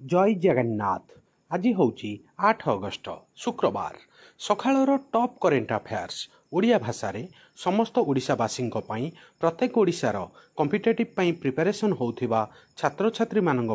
जय जगन्नाथ। आज हूँ 8 अगस्त शुक्रवार सकाळर टॉप करेन्ट अफेयर्स ओडिया भाषा समस्त ओडिशावासी प्रत्येक ओडिशार कॉम्पिटिटिव प्रिपरेशन होउथिबा छात्र छात्री मानंग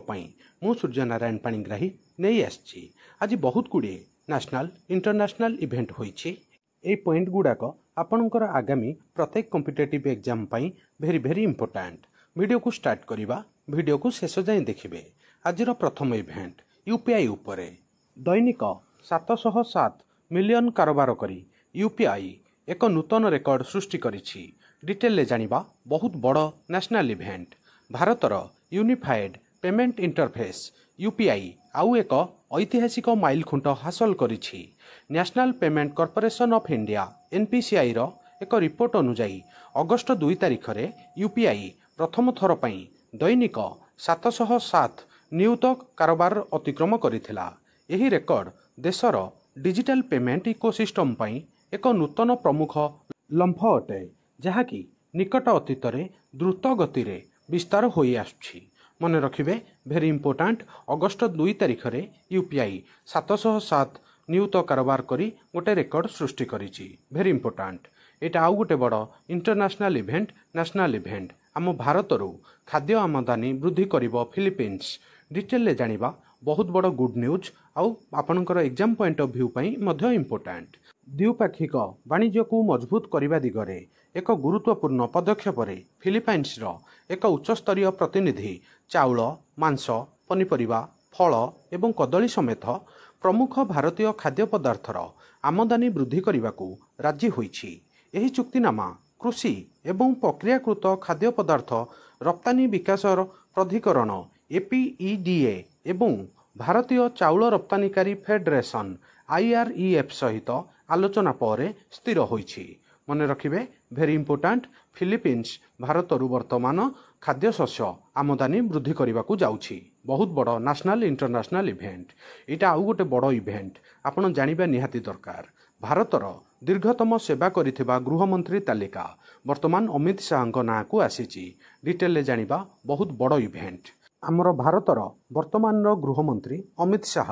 मु सूर्यनारायण पाणिग्राही नहीं आछि। आज बहुत गुड़े नेशनल इंटरनेशनल इवेंट होइछि। ए पॉइंट गुड़ाक आपणकर आगामी प्रत्येक कॉम्पिटिटिव एग्जाम भेरी भेरी इंपोर्टेंट। वीडियो को स्टार्ट करिबा, वीडियो को शेष जाए देखिबे। आजिर प्रथम इवेंट यूपीआई उपरे दैनिक 707 मिलियन कारोबार करी यूपीआई एक नूतन रेकर्ड सृष्टि करिछि। डिटेल जानिबा बहुत बड़ नेशनल इवेंट। भारतर यूनिफाइड पेमेंट इंटरफेस यूपीआई आउ एक ऐतिहासिक माइल खुंट हासिल करिछि। National Payment Corporation of India NPCI रो एक रिपोर्ट अनुसार अगस्त 2 तारिख रे यूपीआई प्रथम थर पई दैनिक 707 नियुत कारोबार अतिक्रम करिथिला। एही रेकर्ड देशर डिजिटल पेमेंट इकोसिस्टम पई एक नूतन प्रमुख लंफ अटे, जहाँकि निकट अतीत रे द्रुत गति रे विस्तार होई आछी। मने रखिबे भेरी इंपोर्टेंट। अगस्त 2 तारिख रे यूपीआई 707 नियुत कारोबार करी गोटे रेकर्ड सृष्टि करिछि। भेरी इंपोर्टेंट। एटा आउ गोटे बड़ इंटरनेशनल इवेंट, नेशनल इवेंट। आम भारतरू खाद्य आमदानी वृद्धि करिबो फिलिपीन्स। डिटेल जानिबा बहुत बड़ गुड न्यूज आउ आपणकर एग्जाम पॉइंट ऑफ व्यू पई मध्य इंपोर्टेंट। द्विपाक्षिक वाणिज्य को मजबूत करने दिगरे एक गुरुत्वपूर्ण पदक्षेप रे फिलिपाइन्स रो एक उच्चस्तरीय प्रतिनिधि चाउल, मांस, पनीपरिबा, फल एवं कदली समेत प्रमुख भारतीय खाद्य पदार्थर आमदानी वृद्धि करने को राजी होइछि। एही चुक्तिनामा कृषि एवं प्रक्रियाकृत खाद्य पदार्थ रप्तानी विकास प्राधिकरण एपीईडीए एवं भारतीय चाउल रप्तानिकारी फेडरेशन आईआरईएफ सहित आलोचना पर स्थिर होइछि। मने रखिबे भेरी इंपोर्टेंट। फिलिपीन्स भारतरू वर्तमान खाद्य शस्य आमदानी वृद्धि करने को जाउछि। बहुत बड़ नेशनल इंटरनेशनल इवेंट। एटा आउ गोटे बड़ इवेंट आपण जानिबा निहाती दरकार। भारतर दीर्घतम सेवा करिथिबा गृहमंत्री तालिका वर्तमान अमित शाह ना को आसीछि। डिटेल जानिबा बहुत बड़ इवेंट। आमर भारतर वर्तमान गृहमंत्री अमित शाह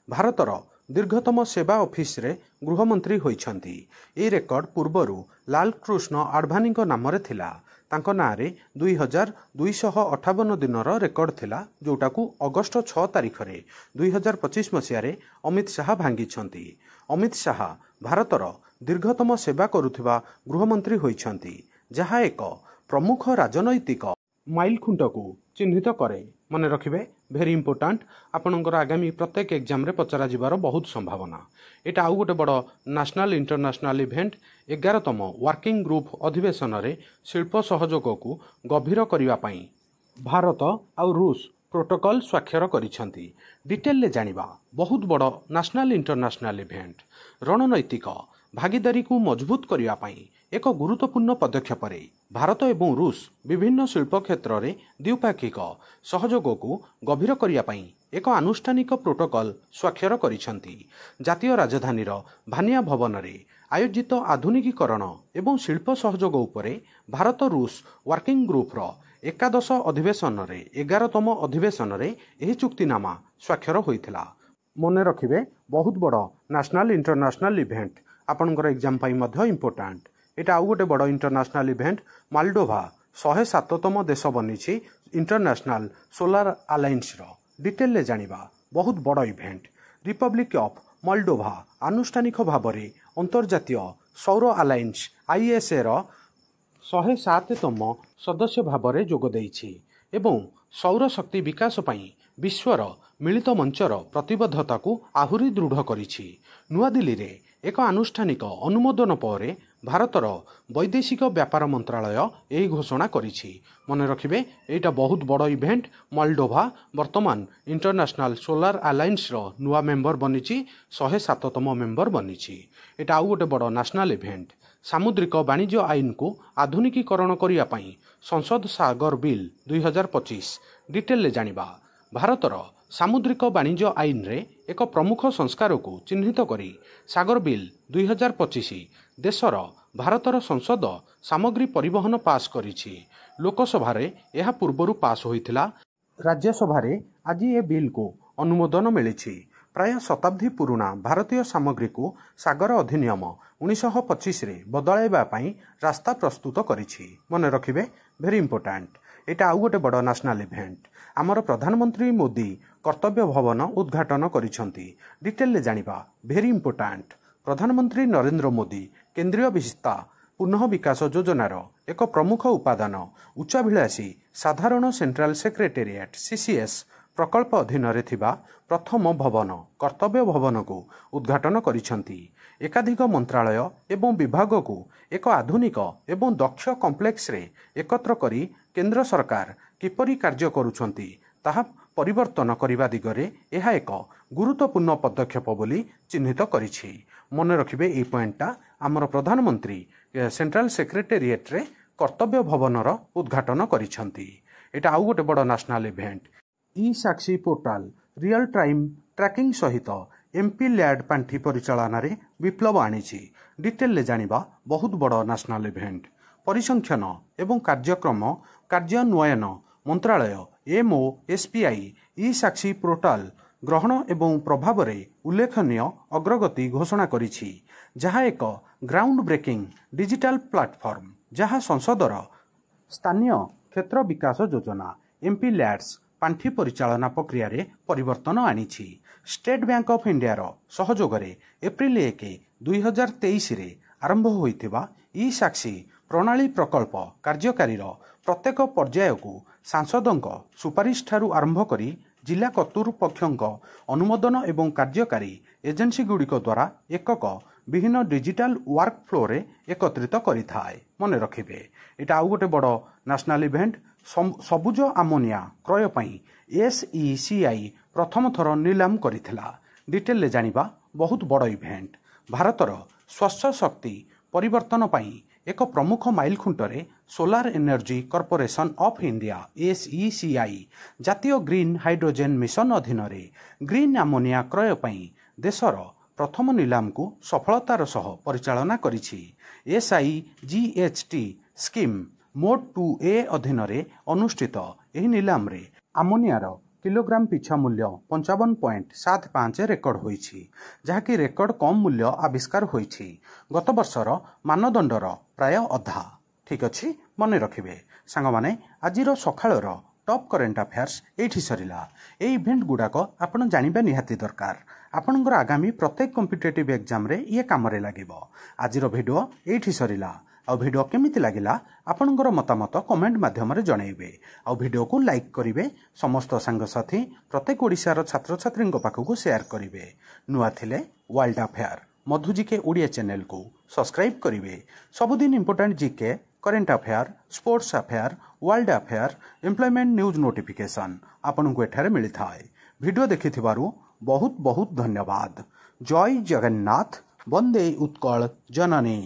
भारतर दीर्घतम सेवा ऑफिस रे गृहमंत्री होइछंती। ए रेकर्ड पूर्वरु लाल कृष्ण आडवाणी नाम रे थिला। तांको नारे 2258 दिन रेकर्ड थिला, जोटा को अगस्त 6 तारिख रे 2025 मसीह रे अमित शाह भांगी। अमित शाह भारतर दीर्घतम सेवा करुथिबा गृहमंत्री होइछंती, जहा एक प्रमुख राजनैतिक माइल खुंट को चिन्हित करे। मने रखिबे भेरी इंपोर्टेंट। आपणकर आगामी प्रत्येक एग्जाम रे पचरा जिबार बहुत संभावना। एटा आउ गोटे बड़ नेशनल इंटरनेशनल इवेंट। 11तम वर्किंग ग्रुप अधिवेशन रे शिल्प सहयोग को गभीर करिवा पई भारत आउ रूस प्रोटोकॉल स्वाक्षर करिसंती। डिटेल जानिबा बहुत बड़ नेशनल इंटरनेशनल इवेंट। रणनैतिक भागीदारी को मजबूत करिवा पई एक गुरुत्वपूर्ण पदक्षेप रे भारत एवं रूस विभिन्न शिल्प क्षेत्र में द्विपाक्षिक सहयोग को गभीर करिया पई एक आनुष्ठानिक प्रोटोकॉल स्वाक्षर करिसंती। जातीय राजधानी भानिया भवन रे आयोजित आधुनिकीकरण एवं शिल्प सहयोग उपरे भारत रूस वर्किंग ग्रुप रो 11 अधिवेशन रे 11तम अधिवेशन रे एही चुक्तिनामा स्वाक्षर होइथिला। मने रखिबे बहुत बड़ नेशनल इंटरनेशनल इवेंट। आपणकर एग्जाम पई मध्य इंपोर्टेंट। एटा आउ गोटे बड़ इंटरनेशनल इवेंट। मालडोभा 107तम देश बनिछि इंटरनेशनल सोलार अलायंस रो। डिटेल जानिबा बहुत बड़ इवेंट। रिपब्लिक ऑफ मालडोभा आनुष्ठानिक भाव में अंतर्जातीय सौर अलायंस आईएसए रो 107तम सदस्य भाव में जोग देइछि एवं सौर शक्ति विकास पई विश्वर मिलित मंचर प्रतिबद्धता को आहुरी दृढ़ करिछि। नुआ दिल्ली रे एक आनुष्ठानिक अनुमोदन पर भारतर वैदेशिक व्यापार मंत्रालय यही घोषणा करिछि। मने रखिबे एटा बहुत बड़ इवेंट। मालडोभा वर्तमान इंटरनेशनल सोलार अलायंस रो नुआ मेंबर बनिछि, 107तम मेंबर बनिछि। एटा आउ गोटे बड़ नेशनल इवेंट। सामुद्रिक वाणिज्य आईन को आधुनिकीकरण करिया पई संसद सागर बिल 2025। डिटेल जानिबा भारतर सामुद्रिक वाणिज्य आईन रे एक प्रमुख संस्कार को चिन्हित करी सागर बिल 2025 देशर भारतर संसद सामग्री परिवहन पास करिछि। लोकसभा रे यह पूर्वरु पास होइथिला। राज्यसभा रे आज ए बिल को ଅନୁମୋଦନ ମିଳିଛି। ପ୍ରାୟ ଶତାବ୍ଦୀ ପୁରୁଣା ଭାରତୀୟ ସାମଗ୍ରୀକୁ ସାଗର ଅଧିନିୟମ 1925ରେ ବଦଳାଇବା ପାଇଁ ରାସ୍ତା ପ୍ରସ୍ତୁତ କରିଛି। ମନେ ରଖିବେ, ଭେରି ଇମ୍ପୋର୍ଟାଣ୍ଟ। ଏଇଟା ଆଉ ଗୋଟେ ବଡ଼ ନ୍ୟାସନାଲ ଇଭେଣ୍ଟ। ଆମର ପ୍ରଧାନମନ୍ତ୍ରୀ ମୋଦି କର୍ତ୍ତବ୍ୟ ଭବନ ଉଦ୍ଘାଟନ କରିଛନ୍ତି। ଡିଟେଲରେ ଜାଣିବା, ଭେରି ଇମ୍ପୋର୍ଟାଣ୍ଟ। ପ୍ରଧାନମନ୍ତ୍ରୀ ନରେନ୍ଦ୍ର ମୋଦି କେନ୍ଦ୍ରୀୟ ବିସ୍ତା ପୁନଃ ବିକାଶ ଯୋଜନାର ଏକ ପ୍ରମୁଖ ଉପାଦାନ ଉଚ୍ଚାଭିଳାଷୀ ସାଧାରଣ ସେଣ୍ଟ୍ରାଲ ସେକ୍ରେଟେରିଏଟ୍ CCS ପ୍ରକଳ୍ପ ଅଧୀନରେ ଥିବା ପ୍ରଥମ ଭବନ କର୍ତ୍ତବ୍ୟ ଭବନକୁ ଉଦ୍ଘାଟନ କରିଛନ୍ତି। ଏକାଧିକ ମନ୍ତ୍ରାଳୟ ଏବଂ ବିଭାଗକୁ ଏକ ଆଧୁନିକ ଏବଂ ଦକ୍ଷ କମ୍ପ୍ଲେକ୍ସରେ ଏକତ୍ର କରି କେନ୍ଦ୍ର ସରକାର କିପରି କାର୍ଯ୍ୟ କରୁଛନ୍ତି ତାହା ପରିବର୍ତ୍ତନ କରିବା ଦିଗରେ ଏହା ଏକ ଗୁରୁତ୍ୱପୂର୍ଣ୍ଣ ପଦକ୍ଷେପ ବୋଲି ଚିହ୍ନିତ କରିଛି। ମନେ ରଖିବେ, ଏହି ପଏଣ୍ଟଟା ଆମର ପ୍ରଧାନମନ୍ତ୍ରୀ ସେଣ୍ଟ୍ରାଲ ସେକ୍ରେଟେରିଏଟ୍ରେ କର୍ତ୍ତବ୍ୟ ଭବନର ଉଦ୍ଘାଟନ କରିଛନ୍ତି। ଏଇଟା ଆଉ ଗୋଟେ ବଡ଼ national event. ESakshi portal real time tracking ସହିତ MP-LAD ପାଣ୍ଠି ପରିଚାଳନାରେ ବିପ୍ଳବ ଆଣିଛି। ଡିଟେଲରେ ଜାଣିବା, ବହୁତ ବଡ଼ ନ୍ୟାସନାଲ ଇଭେଣ୍ଟ। ପରିସଂଖ୍ୟାନ ଏବଂ କାର୍ଯ୍ୟକ୍ରମ କାର୍ଯ୍ୟାନ୍ୱୟନ ମନ୍ତ୍ରାଳୟ MoSPI ଇ-ସାକ୍ଷୀ ପୋର୍ଟାଲ ଗ୍ରହଣ ଏବଂ ପ୍ରଭାବରେ ଉଲ୍ଲେଖନୀୟ ଅଗ୍ରଗତି ଘୋଷଣା କରିଛି, ଯାହା ଏକ ଗ୍ରାଉଣ୍ଡ ବ୍ରେକିଂ ଡିଜିଟାଲ ପ୍ଲାଟଫର୍ମ ଯାହା ସଂସଦର ସ୍ଥାନୀୟ କ୍ଷେତ୍ର ବିକାଶ ଯୋଜନା MP-LADS ପାଣ୍ଠି ପରିଚାଳନା ପ୍ରକ୍ରିୟାରେ ପରିବର୍ତ୍ତନ ଆଣିଛି। ଷ୍ଟେଟ୍ ବ୍ୟାଙ୍କ ଅଫ୍ ଇଣ୍ଡିଆର ସହଯୋଗରେ ଏପ୍ରିଲ 1, 2023ରେ ଆରମ୍ଭ ହୋଇଥିବା ଇ-ସାକ୍ଷୀ ପ୍ରଣାଳୀ ପ୍ରକଳ୍ପ କାର୍ଯ୍ୟକାରୀର ପ୍ରତ୍ୟେକ ପର୍ଯ୍ୟାୟକୁ ସାଂସଦଙ୍କ ସୁପାରିଶଠାରୁ ଆରମ୍ଭ କରି ଜିଲ୍ଲା କର୍ତ୍ତୃପକ୍ଷଙ୍କ ଅନୁମୋଦନ ଏବଂ କାର୍ଯ୍ୟକାରୀ ଏଜେନ୍ସିଗୁଡ଼ିକ ଦ୍ୱାରା ଏକକ ବିଭିନ୍ନ ଡିଜିଟାଲ ୱାର୍କ ଫ୍ଲୋରେ ଏକତ୍ରିତ କରିଥାଏ। ମନେ ରଖିବେ, ଏଇଟା ଆଉ ଗୋଟେ ବଡ଼ ନ୍ୟାସନାଲ ଇଭେଣ୍ଟ। ସବୁଜ ଆମୋନିଆ କ୍ରୟ ପାଇଁ SECI ପ୍ରଥମ ଥର ନିଲାମ କରିଥିଲା। ଡିଟେଲରେ ଜାଣିବା, ବହୁତ ବଡ଼ ଇଭେଣ୍ଟ। ଭାରତର ସ୍ୱଚ୍ଛ ଶକ୍ତି ପରିବର୍ତ୍ତନ ପାଇଁ ଏକ ପ୍ରମୁଖ ମାଇଲଖୁଣ୍ଟରେ solar energy corporation of India SECI ଜାତୀୟ ଗ୍ରୀନ୍ ହାଇଡ୍ରୋଜେନ୍ ମିଶନ ଅଧୀନରେ ଗ୍ରୀନ୍ ଆମୋନିଆ କ୍ରୟ ପାଇଁ ଦେଶର ପ୍ରଥମ ନିଲାମକୁ ସଫଳତାର ସହ ପରିଚାଳନା କରିଛି। SIGHT ସ୍କିମ୍ ମୋଡ୍ 2A ଅଧୀନରେ ଅନୁଷ୍ଠିତ ଏହି ନିଲାମରେ ଆମୋନିଆର କିଲୋଗ୍ରାମ ପିଛା ମୂଲ୍ୟ 55.75 ରେକର୍ଡ ହୋଇଛି, ଯାହାକି ରେକର୍ଡ କମ୍ ମୂଲ୍ୟ ଆବିଷ୍କାର ହୋଇଛି। ଗତ ବର୍ଷର ମାନଦଣ୍ଡର ପ୍ରାୟ ଅଧା। ଠିକ୍ ଅଛି, ମନେ ରଖିବେ ସାଙ୍ଗମାନେ। ଆଜିର ସକାଳର ଟପ୍ କରେଣ୍ଟ ଆଫେୟାର୍ସ ଏଇଠି ସରିଲା। এই ଇଭେଣ୍ଟ ଗୁଡ଼ାକ ଆପଣ ଜାଣିବା ନିହାତି ଦରକାର। ଆପଣଙ୍କର ଆଗାମୀ ପ୍ରତ୍ୟେକ କମ୍ପିଟେଟିଭ୍ ଏକ୍ଜାମରେ ଇଏ କାମରେ ଲାଗିବ। ଆଜିର ଭିଡ଼ିଓ ଏଇଠି ସରିଲା। ଆଉ ଭିଡ଼ିଓ କେମିତି ଲାଗିଲା ଆପଣଙ୍କର ମତାମତ କମେଣ୍ଟ ମାଧ୍ୟମରେ ଜଣାଇବେ। ଆଉ ଭିଡ଼ିଓକୁ ଲାଇକ୍ କରିବେ, ସମସ୍ତ ସାଙ୍ଗସାଥୀ ପ୍ରତ୍ୟେକ ଓଡ଼ିଶାର ଛାତ୍ରଛାତ୍ରୀଙ୍କ ପାଖକୁ ସେୟାର କରିବେ। ନୂଆ ଥିଲେ ୱାର୍ଲଡ ଆଫେୟାର ମଧୁଜିକେ ଓଡ଼ିଆ ଚ୍ୟାନେଲକୁ ସବସ୍କ୍ରାଇବ କରିବେ। ସବୁଦିନ important GK, current affair, sports affair, world affair, employment news notification ଆପଣଙ୍କୁ ଏଠାରେ ମିଳିଥାଏ। ଭିଡ଼ିଓ ଦେଖିଥିବାରୁ ବହୁତ ବହୁତ ଧନ୍ୟବାଦ। ଜୟ ଜଗନ୍ନାଥ, ବନ୍ଦେ ଉତ୍କଳ ଜନନୀ।